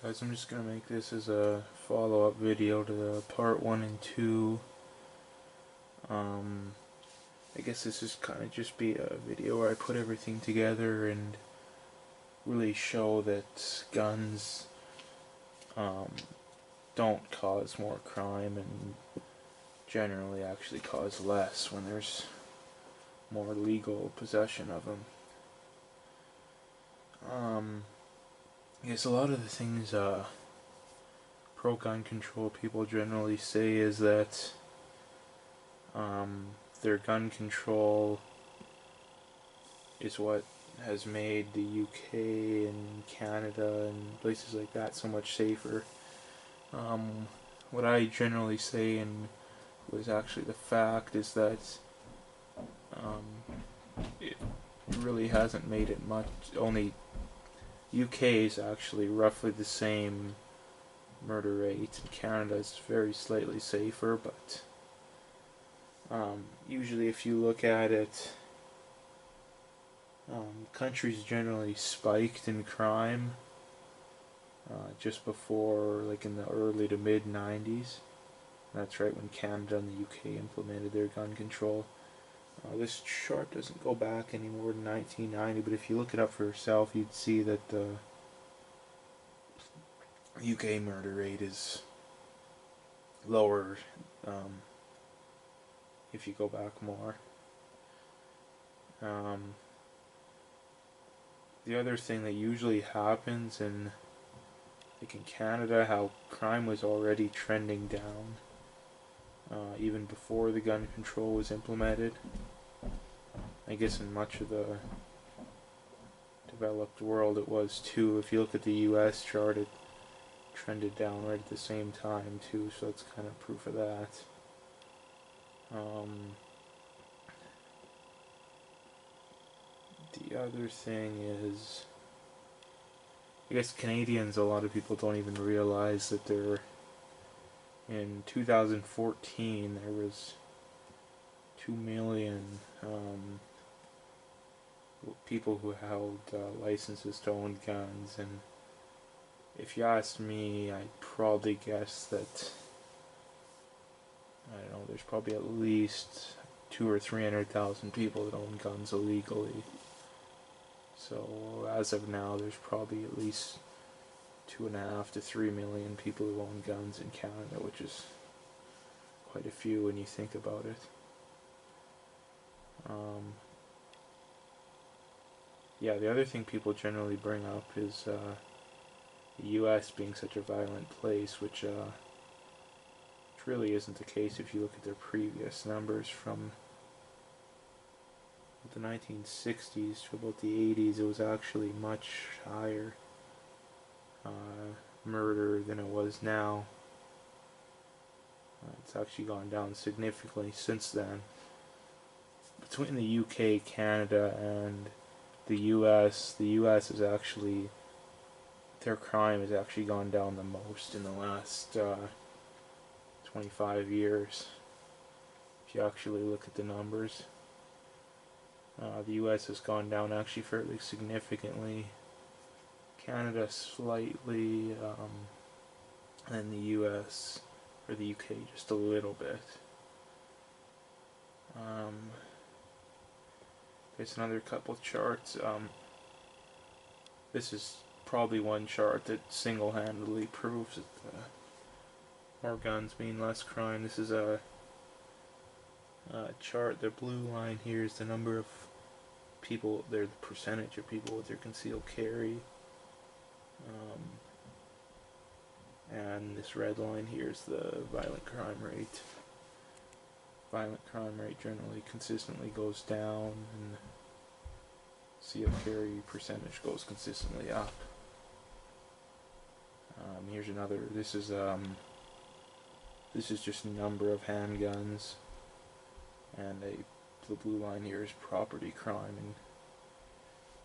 Guys, I'm just gonna make this as a follow-up video to the part 1 and 2. Um, I guess this is kind of just be a video where I put everything together and really show that guns don't cause more crime and generally actually cause less when there's more legal possession of them. I guess a lot of the things pro-gun control people generally say is that their gun control is what has made the UK and Canada and places like that so much safer. What I generally say, and was actually the fact, is that it really hasn't made it much. Only UK is actually roughly the same murder rate, and Canada is very slightly safer, but usually if you look at it, countries generally spiked in crime just before, like in the early to mid 90s. That's right when Canada and the UK implemented their gun control. This chart doesn't go back any more than 1990, but if you look it up for yourself, you'd see that the UK murder rate is lower if you go back more. The other thing that usually happens in Canada, how crime was already trending down even before the gun control was implemented. I guess in much of the developed world it was too. If you look at the US chart, it trended down right at the same time too, so that's kind of proof of that. The other thing is, I guess Canadians, a lot of people don't even realize that in 2014 there was 2 million people who held licenses to own guns, and if you asked me, I'd probably guess that, I don't know, there's probably at least 200,000 or 300,000 people that own guns illegally. So as of now, there's probably at least 2.5 to 3 million people who own guns in Canada, which is quite a few when you think about it. Yeah, the other thing people generally bring up is the US being such a violent place, which really isn't the case if you look at their previous numbers from the 1960s to about the 80s. It was actually much higher murder than it was now. It's actually gone down significantly since then. Between the UK, Canada, and the US is actually, their crime has actually gone down the most in the last 25 years. If you actually look at the numbers, the US has gone down actually fairly significantly. Canada slightly, and the US or the UK just a little bit. There's another couple charts. This is probably one chart that single-handedly proves that more guns mean less crime. This is a chart. The blue line here is the number of people, they're the percentage of people with their concealed carry. And this red line here is the violent crime rate. Violent crime rate generally consistently goes down, and concealed carry percentage goes consistently up. Here's another. This is just number of handguns, and the blue line here is property crime, and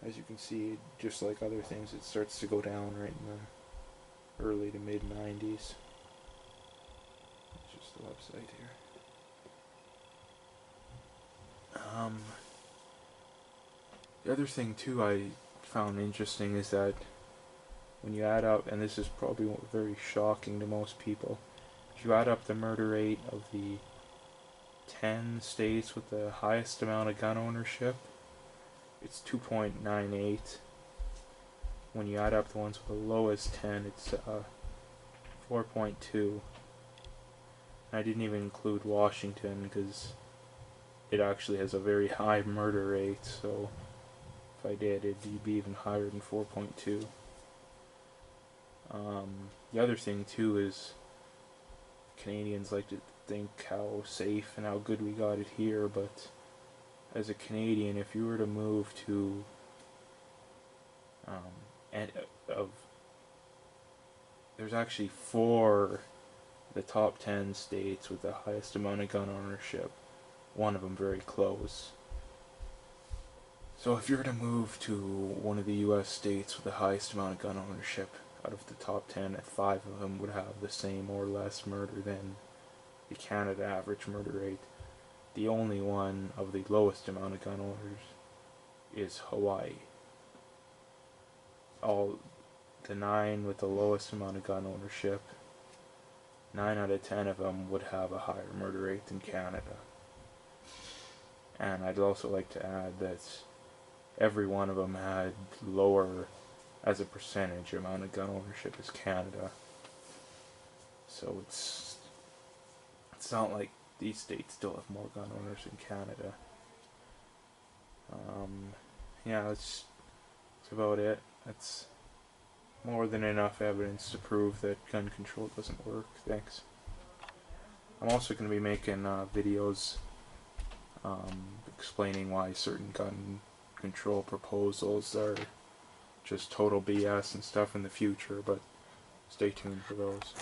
as you can see, just like other things, it starts to go down right in the early to mid 90s. It's just the website here. The other thing too I found interesting is that when you add up, and this is probably very shocking to most people, if you add up the murder rate of the 10 states with the highest amount of gun ownership, it's 2.98. When you add up the ones with the lowest 10, it's 4.2. I didn't even include Washington because it actually has a very high murder rate, so if I did, it'd be even higher than 4.2. The other thing too is Canadians like to think how safe and how good we got it here, but as a Canadian, if you were to move to there's actually 4 the top 10 states with the highest amount of gun ownership, one of them very close. So if you were to move to one of the US states with the highest amount of gun ownership, out of the top 10, 5 of them would have the same or less murder than the Canada average murder rate. The only one of the lowest amount of gun owners is Hawaii. All the 9 with the lowest amount of gun ownership, 9 out of 10 of them would have a higher murder rate than Canada. And I'd also like to add that every one of them had lower, as a percentage, amount of gun ownership as Canada. So it's not like these states still have more gun owners than Canada. Yeah, that's about it. That's more than enough evidence to prove that gun control doesn't work. Thanks. I'm also going to be making videos explaining why certain gun control proposals are just total BS and stuff in the future, but stay tuned for those.